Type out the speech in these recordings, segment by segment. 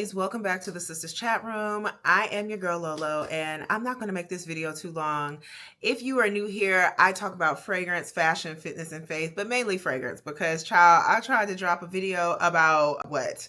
girlies, welcome back to the Sisters Chat Room. I am your girl Lolo, and I'm not going to make this video too long. If you are new here, I talk about fragrance, fashion, fitness, and faith, but mainly fragrance because, child, I tried to drop a video about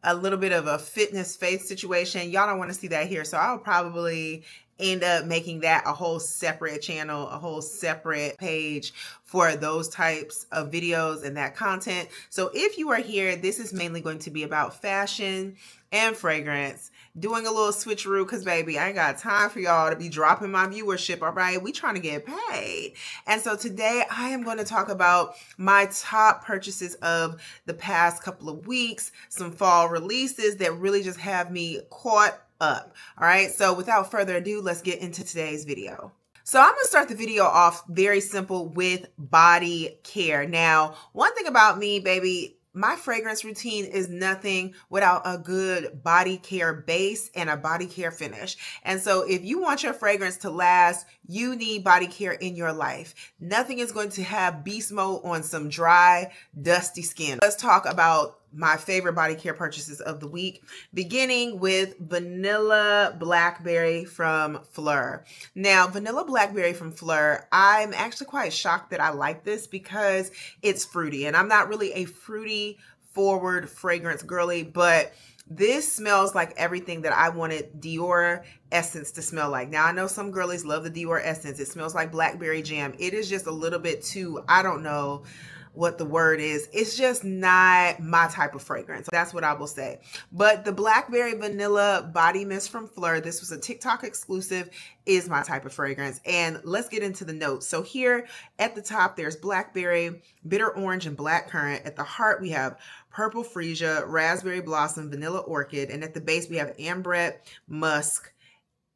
a little bit of a fitness faith situation. Y'all don't want to see that here, so I'll probably end up making that a whole separate channel, a whole separate page for those types of videos and that content. So if you are here, this is mainly going to be about fashion and fragrance, doing a little switcheroo because baby, I ain't got time for y'all to be dropping my viewership. All right, we trying to get paid. And so today I am going to talk about my top purchases of the past couple of weeks, some fall releases that really just have me caught up. All right, so without further ado, let's get into today's video. So I'm gonna start the video off very simple with body care. Now, one thing about me, baby, my fragrance routine is nothing without a good body care base and a body care finish. And so if you want your fragrance to last, you need body care in your life. Nothing is going to have beast mode on some dry, dusty skin. Let's talk about my favorite body care purchases of the week, beginning with Vanilla Blackberry from Fleur. Now, Vanilla Blackberry from Fleur, I'm actually quite shocked that I like this because it's fruity, and I'm not really a fruity forward fragrance girly, but this smells like everything that I wanted Dior essence to smell like. Now, I know some girlies love the Dior essence. It smells like blackberry jam. It is just a little bit too, I don't know what the word is. It's just not my type of fragrance. That's what I will say. But the Blackberry Vanilla Body Mist from Fleur, this was a TikTok exclusive, is my type of fragrance. And let's get into the notes. So here at the top, there's blackberry, bitter orange, and blackcurrant. At the heart, we have purple freesia, raspberry blossom, vanilla orchid. And at the base, we have ambrette, musk,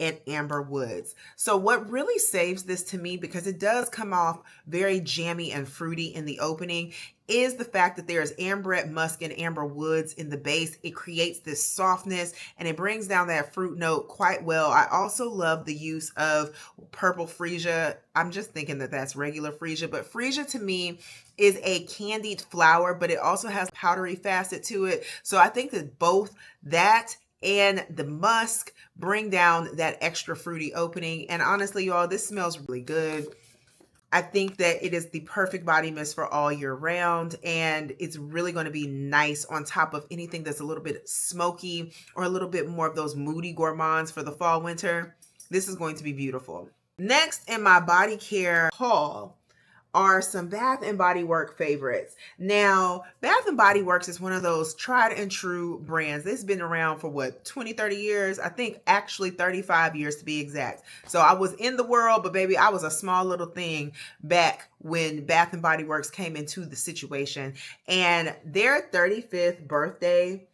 and amber woods. So what really saves this to me, because it does come off very jammy and fruity in the opening, is the fact that there's ambrette, musk, and amber woods in the base. It creates this softness and it brings down that fruit note quite well. I also love the use of purple freesia. I'm just thinking that that's regular freesia, but freesia to me is a candied flower, but it also has powdery facet to it. So I think that both that and the musk bring down that extra fruity opening. And honestly, y'all, this smells really good. I think that it is the perfect body mist for all year round, and it's really going to be nice on top of anything that's a little bit smoky or a little bit more of those moody gourmands for the fall winter. This is going to be beautiful. Next in my body care haul are some Bath & Body Works favorites. Now, Bath & Body Works is one of those tried and true brands. It's been around for what, 20, 30 years? I think actually 35 years to be exact. So I was in the world, but baby, I was a small little thing back when Bath & Body Works came into the situation. And their 35th birthday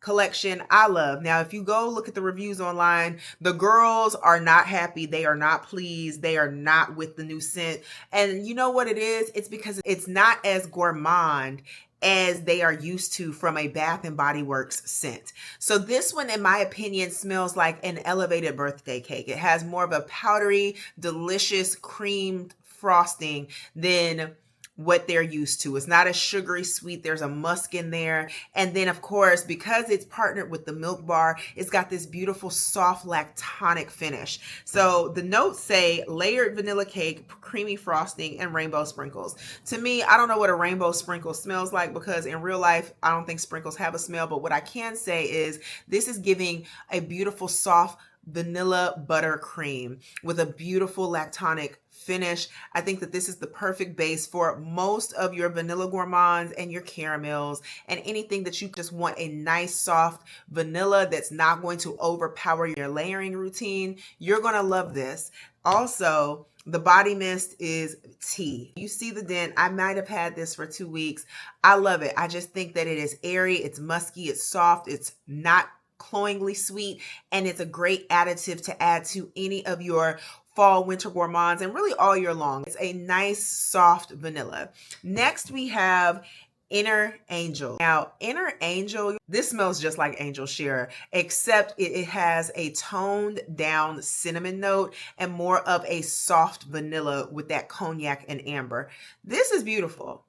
collection I love. Now, if you go look at the reviews online, the girls are not happy. They are not pleased. They are not with the new scent. And you know what it is? It's because it's not as gourmand as they are used to from a Bath & Body Works scent. So this one, in my opinion, smells like an elevated birthday cake. It has more of a powdery, delicious creamed frosting than what they're used to. It's not a sugary sweet. There's a musk in there. And then of course, because it's partnered with the Milk Bar, it's got this beautiful soft lactonic finish. So the notes say layered vanilla cake, creamy frosting, and rainbow sprinkles. To me, I don't know what a rainbow sprinkle smells like because in real life, I don't think sprinkles have a smell. But what I can say is this is giving a beautiful soft vanilla buttercream with a beautiful lactonic finish. I think that this is the perfect base for most of your vanilla gourmands and your caramels and anything that you just want a nice soft vanilla that's not going to overpower your layering routine. You're going to love this. Also, the body mist is tea. You see the dent. I might have had this for 2 weeks. I love it. I just think that it is airy, it's musky, it's soft, it's not cloyingly sweet, and it's a great additive to add to any of your fall, winter gourmands, and really all year long. It's a nice, soft vanilla. Next, we have Inner Angel. Now, Inner Angel, this smells just like Angel Share, except it has a toned down cinnamon note and more of a soft vanilla with that cognac and amber. This is beautiful.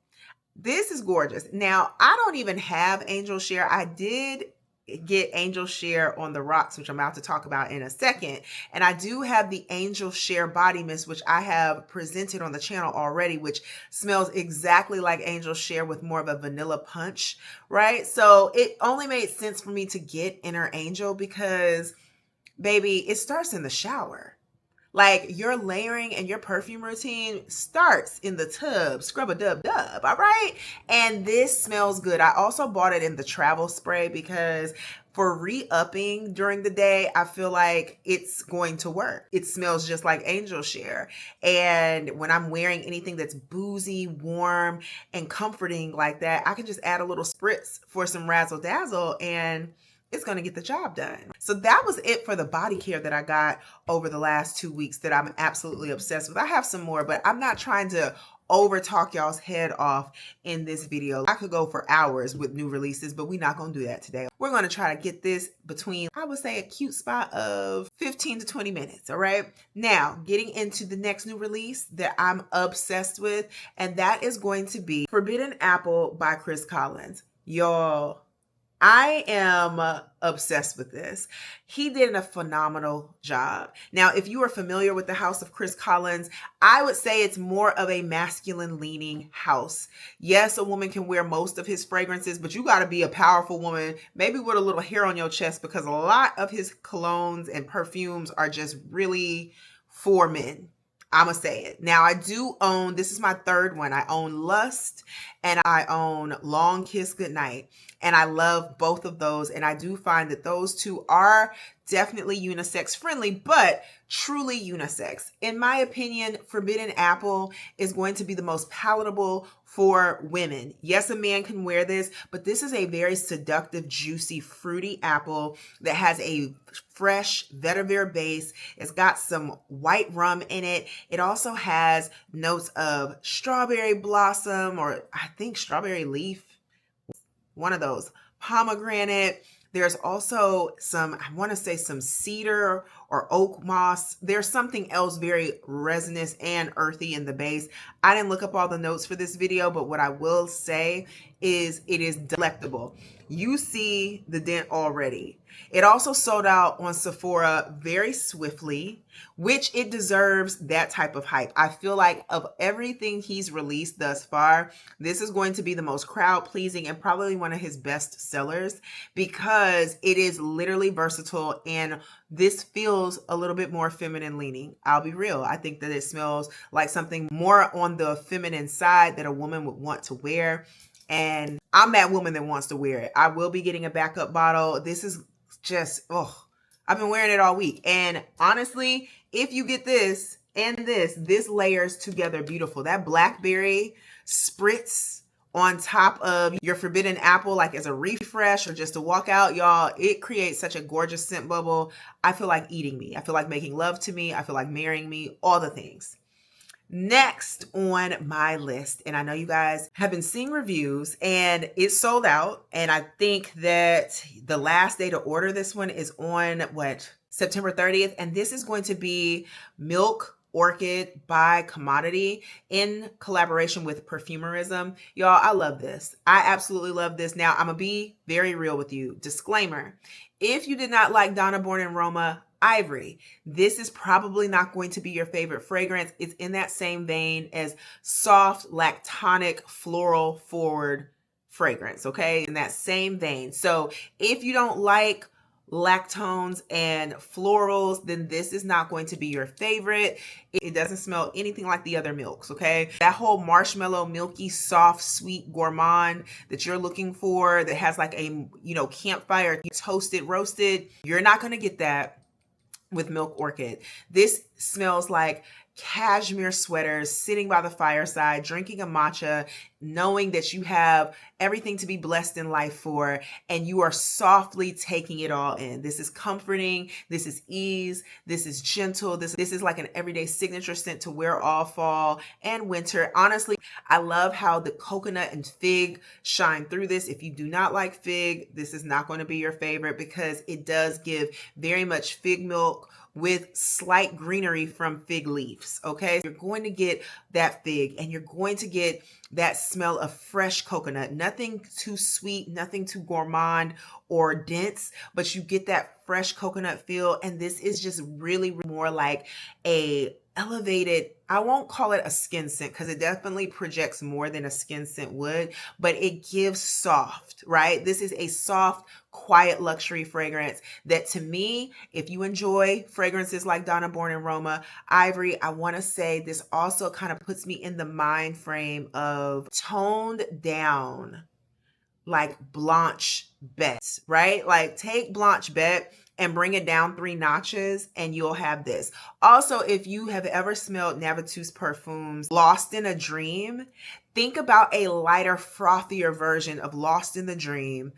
This is gorgeous. Now, I don't even have Angel Share. I did get Angel Share on the rocks, which I'm about to talk about in a second. And I do have the Angel Share body mist, which I have presented on the channel already, which smells exactly like Angel Share with more of a vanilla punch, right? So it only made sense for me to get Inner Angel because, baby, it starts in the shower. Like, your layering and your perfume routine starts in the tub, scrub a dub dub, all right? And this smells good. I also bought it in the travel spray because for re-upping during the day, I feel like it's going to work. It smells just like Angel Share. And when I'm wearing anything that's boozy, warm, and comforting like that, I can just add a little spritz for some razzle dazzle and it's going to get the job done. So that was it for the body care that I got over the last 2 weeks that I'm absolutely obsessed with. I have some more, but I'm not trying to over talk y'all's head off in this video. I could go for hours with new releases, but we're not going to do that today. We're going to try to get this between, I would say, a cute spot of 15 to 20 minutes. All right. Now, getting into the next new release that I'm obsessed with, and that is going to be Forbidden Apple by Chris Collins. Y'all, I am obsessed with this. He did a phenomenal job. Now, if you are familiar with the house of Chris Collins, I would say it's more of a masculine leaning house. Yes, a woman can wear most of his fragrances, but you got to be a powerful woman, maybe with a little hair on your chest, because a lot of his colognes and perfumes are just really for men. I'm going to say it. Now, I do own, this is my third one. I own Lust and I own Long Kiss Goodnight. And I love both of those. And I do find that those two are definitely unisex friendly, but truly unisex. In my opinion, Forbidden Apple is going to be the most palatable for women. Yes, a man can wear this, but this is a very seductive, juicy, fruity apple that has a fresh vetiver base. It's got some white rum in it. It also has notes of strawberry blossom, or I think strawberry leaf, one of those, pomegranate. There's also some, I want to say some cedar or oak moss. There's something else very resinous and earthy in the base. I didn't look up all the notes for this video, but what I will say is it is delectable. You see the dent already. It also sold out on Sephora very swiftly, which it deserves that type of hype. I feel like of everything he's released thus far, this is going to be the most crowd pleasing and probably one of his best sellers because it is literally versatile and this feels a little bit more feminine leaning. I'll be real. I think that it smells like something more on the feminine side that a woman would want to wear. And I'm that woman that wants to wear it. I will be getting a backup bottle. This is just, oh, I've been wearing it all week. And honestly, if you get this and this layers together beautiful. That blackberry spritz on top of your Forbidden Apple, like as a refresh or just to walk out, y'all, it creates such a gorgeous scent bubble. I feel like eating me. I feel like making love to me. I feel like marrying me, all the things. Next on my list, and I know you guys have been seeing reviews and it's sold out. And I think that the last day to order this one is on September 30th. And this is going to be Milk Orchid by Commodity in collaboration with Perfumerism. Y'all, I love this. I absolutely love this. Now, I'm going to be very real with you. Disclaimer. If you did not like Donna Born in Roma, Ivory, this is probably not going to be your favorite fragrance. It's in that same vein as soft, lactonic, floral forward fragrance, okay? In that same vein. So if you don't like lactones and florals, then this is not going to be your favorite. It doesn't smell anything like the other milks, okay? That whole marshmallow, milky, soft, sweet gourmand that you're looking for that has like a, campfire, toasted, roasted, you're not going to get that with Milk Orchid. This smells like cashmere sweaters, sitting by the fireside, drinking a matcha, knowing that you have everything to be blessed in life for, and you are softly taking it all in. This is comforting. This is ease. This is gentle. This is like an everyday signature scent to wear all fall and winter. Honestly, I love how the coconut and fig shine through this. If you do not like fig, this is not going to be your favorite because it does give very much fig milk with slight greenery from fig leaves. Okay, you're going to get that fig, and you're going to get that smell of fresh coconut. Nothing too sweet, nothing too gourmand or dense, but you get that fresh coconut feel. And this is just really more like a elevated, I won't call it a skin scent because it definitely projects more than a skin scent would, but it gives soft, right? This is a soft, quiet luxury fragrance that, to me, if you enjoy fragrances like Donna Born and Roma, Ivory, I want to say this also kind of puts me in the mind frame of toned down, like Blanche Bette, right? Like take Blanche Bette and bring it down 3 notches and you'll have this. Also, if you have ever smelled Navitous Perfume's Lost in a Dream, think about a lighter, frothier version of Lost in the Dream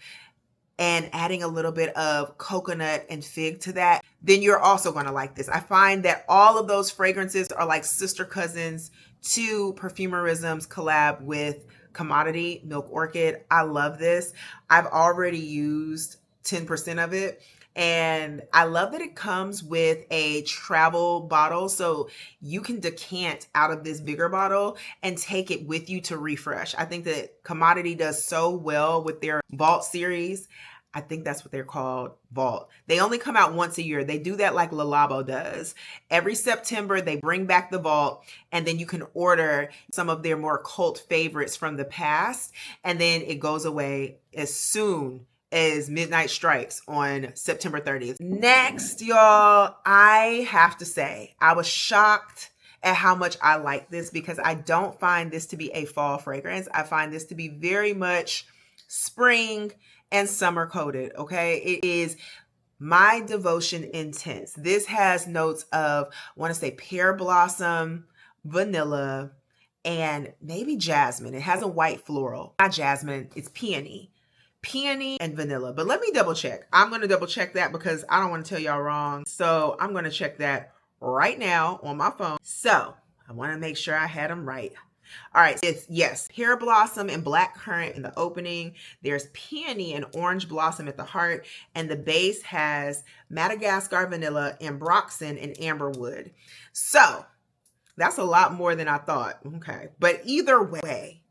and adding a little bit of coconut and fig to that, then you're also going to like this. I find that all of those fragrances are like sister cousins to Perfumerism's collab with Commodity Milk Orchid. I love this. I've already used 10% of it. And I love that it comes with a travel bottle, so you can decant out of this bigger bottle and take it with you to refresh. I think that Commodity does so well with their Vault series. I think that's what they're called, Vault. They only come out once a year. They do that like Le Labo does. Every September, they bring back the Vault, and then you can order some of their more cult favorites from the past, and then it goes away as soon as midnight strikes on September 30th. Next, y'all, I have to say, I was shocked at how much I like this because I don't find this to be a fall fragrance. I find this to be very much spring and summer coated, okay? It is My Devotion Intense. This has notes of, I want to say pear blossom, vanilla, and maybe jasmine. It has a white floral. Not jasmine, it's peony. Peony and vanilla. But let me double check. I'm going to double check that because I don't want to tell y'all wrong. So I'm going to check that right now on my phone. So I want to make sure I had them right. All right, it's yes, pear blossom and black currant in the opening. There's peony and orange blossom at the heart, and the base has Madagascar vanilla, ambroxan, and amberwood. So that's a lot more than I thought. Okay, but either way,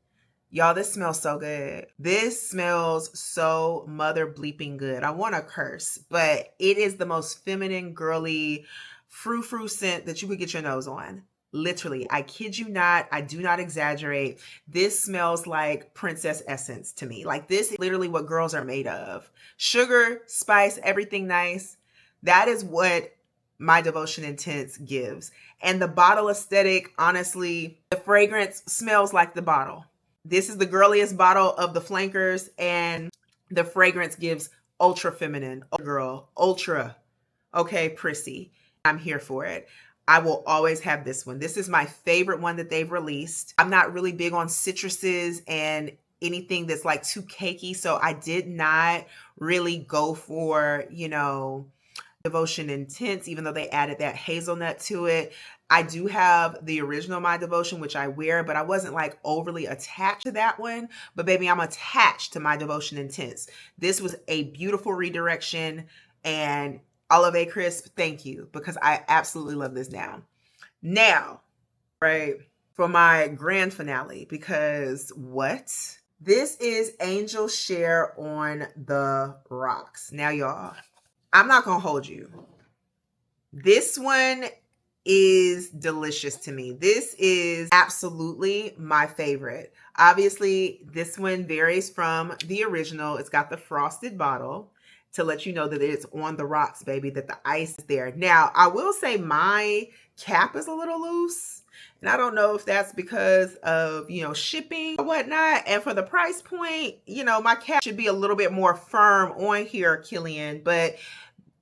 y'all, this smells so good. This smells so mother bleeping good. I want to curse, but it is the most feminine, girly, frou-frou scent that you could get your nose on. Literally, I kid you not. I do not exaggerate. This smells like princess essence to me. Like this is literally what girls are made of. Sugar, spice, everything nice. That is what My Devotion Intense gives. And the bottle aesthetic, honestly, the fragrance smells like the bottle. This is the girliest bottle of the flankers, and the fragrance gives ultra feminine, girl, ultra, okay, prissy. I'm here for it. I will always have this one. This is my favorite one that they've released. I'm not really big on citruses and anything that's like too cakey, so I did not really go for, Devotion Intense, even though they added that hazelnut to it. I do have the original My Devotion, which I wear, but I wasn't like overly attached to that one. But baby, I'm attached to My Devotion Intense. This was a beautiful redirection, and Olive Crisp, thank you, because I absolutely love this now, right, for my grand finale, because what? This is Angel Share on the Rocks. Now, y'all, I'm not going to hold you. This one is delicious to me. This is absolutely my favorite. Obviously, this one varies from the original. It's got the frosted bottle to let you know that it's on the rocks, baby, that the ice is there. Now, I will say my cap is a little loose, and I don't know if that's because of, shipping or whatnot. And for the price point, my cap should be a little bit more firm on here, Killian, but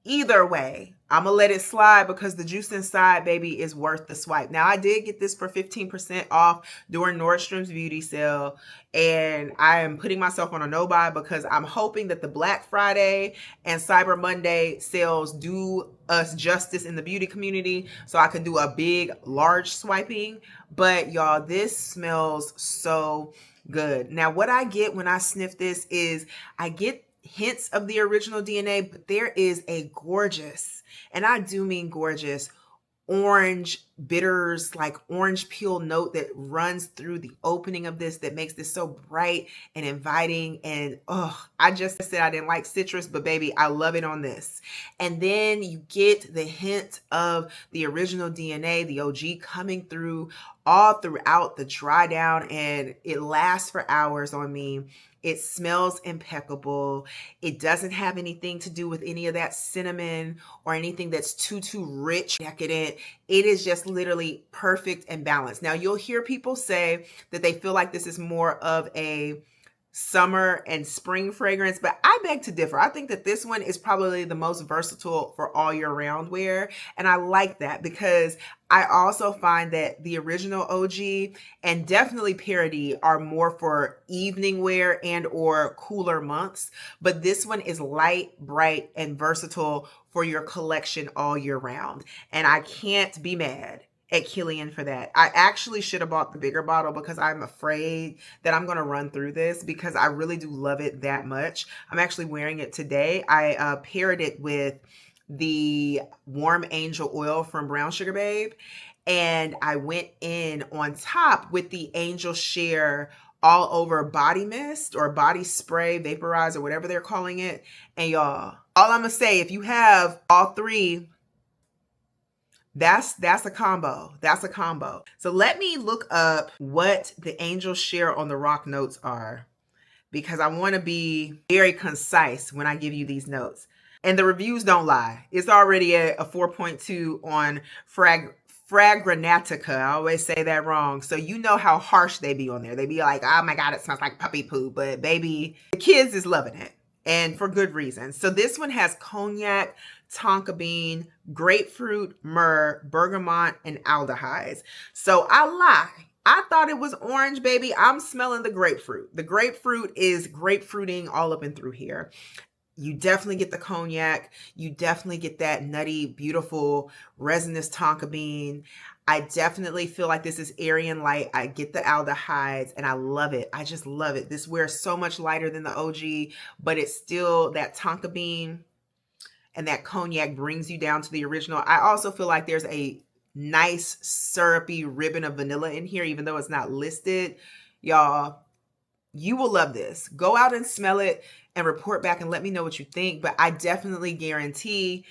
either way, I'm going to let it slide because the juice inside, baby, is worth the swipe. Now, I did get this for 15% off during Nordstrom's beauty sale, and I am putting myself on a no-buy because I'm hoping that the Black Friday and Cyber Monday sales do us justice in the beauty community so I can do a big, large swiping. But, y'all, this smells so good. Now, what I get when I sniff this is I get hints of the original DNA, but there is a gorgeous, and I do mean gorgeous, orange bitters, like orange peel note that runs through the opening of this that makes this so bright and inviting. And oh, I just said I didn't like citrus, but baby, I love it on this. And then you get the hint of the original DNA, the OG, coming through all throughout the dry down, and it lasts for hours on me. It smells impeccable. It doesn't have anything to do with any of that cinnamon or anything that's too rich, decadent. It is just literally perfect and balanced. Now, you'll hear people say that they feel like this is more of a summer and spring fragrance, but I beg to differ. I think that this one is probably the most versatile for all year round wear. And I like that because I also find that the original OG and definitely Parody are more for evening wear and or cooler months. But this one is light, bright, and versatile for your collection all year round. And I can't be mad at Killian for that. I actually should have bought the bigger bottle because I'm afraid that I'm going to run through this because I really do love it that much. I'm actually wearing it today. I paired it with the Warm Angel Oil from Brown Sugar Babe, and I went in on top with the Angel Share all over body mist or body spray, vaporize, or whatever they're calling it. And y'all, all I'm gonna say, if you have all three, that's a combo. That's a combo. So let me look up what the Angel Share on the rock notes are, because I want to be very concise when I give you these notes. And the reviews don't lie. It's already a 4.2 on Fragrantica. I always say that wrong. So you know how harsh they be on there. They be like, oh my God, it smells like puppy poo. But baby, the kids is loving it. And for good reason. So this one has cognac, tonka bean, grapefruit, myrrh, bergamot, and aldehydes. So I lie. I thought it was orange, baby. I'm smelling the grapefruit. The grapefruit is grapefruiting all up and through here. You definitely get the cognac. You definitely get that nutty, beautiful, resinous tonka bean. I definitely feel like this is airy and light. I get the aldehydes and I love it. I just love it. This wears so much lighter than the OG, but it's still that tonka bean and that cognac brings you down to the original. I also feel like there's a nice syrupy ribbon of vanilla in here, even though it's not listed. Y'all, you will love this. Go out and smell it and report back and let me know what you think. But I definitely guarantee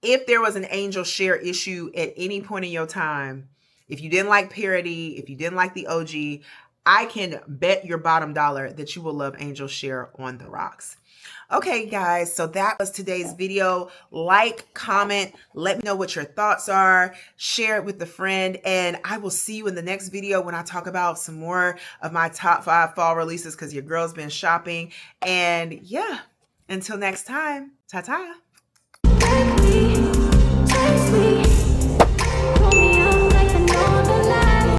if there was an Angel Share issue at any point in your time, if you didn't like Parody, if you didn't like the OG, I can bet your bottom dollar that you will love Angel Share on the rocks. Okay, guys, so that was today's video. Like, comment, let me know what your thoughts are, share it with a friend, and I will see you in the next video when I talk about some more of my top 5 fall releases because your girl's been shopping. And yeah, until next time, ta-ta.